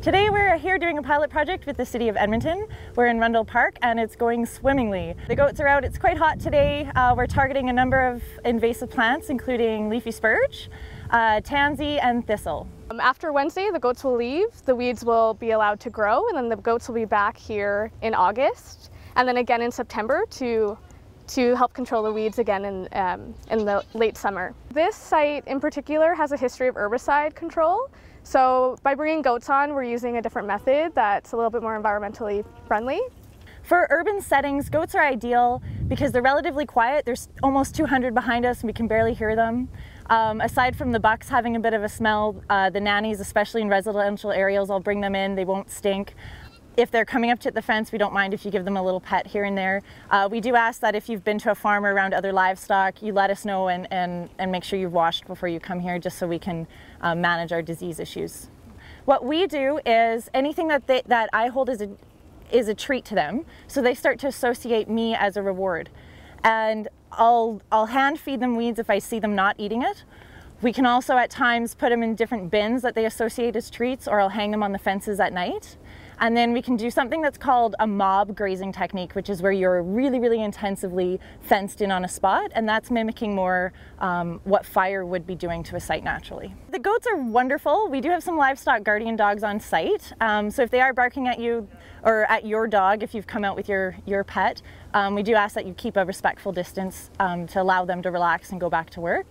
Today we're here doing a pilot project with the City of Edmonton. We're in Rundle Park and it's going swimmingly. The goats are out. It's quite hot today. We're targeting a number of invasive plants including leafy spurge, tansy and thistle. After Wednesday, the goats will leave, the weeds will be allowed to grow, and then the goats will be back here in August, and then again in September to help control the weeds again in the late summer. This site in particular has a history of herbicide control, so by bringing goats on, we're using a different method that's a little bit more environmentally friendly. For urban settings, goats are ideal because they're relatively quiet. There's almost 200 behind us and we can barely hear them. Aside from the bucks having a bit of a smell, the nannies, especially in residential areas, I'll bring them in, they won't stink. If they're coming up to the fence, we don't mind if you give them a little pet here and there. We do ask that if you've been to a farm or around other livestock, you let us know and make sure you've washed before you come here, just so we can manage our disease issues. What we do is anything that I hold is a treat to them, so they start to associate me as a reward. And I'll hand feed them weeds if I see them not eating it. We can also at times put them in different bins that they associate as treats, or I'll hang them on the fences at night. And then we can do something that's called a mob grazing technique, which is where you're really intensively fenced in on a spot, and that's mimicking more what fire would be doing to a site naturally. The goats are wonderful. We do have some livestock guardian dogs on site, so if they are barking at you or at your dog, if you've come out with your pet, we do ask that you keep a respectful distance to allow them to relax and go back to work.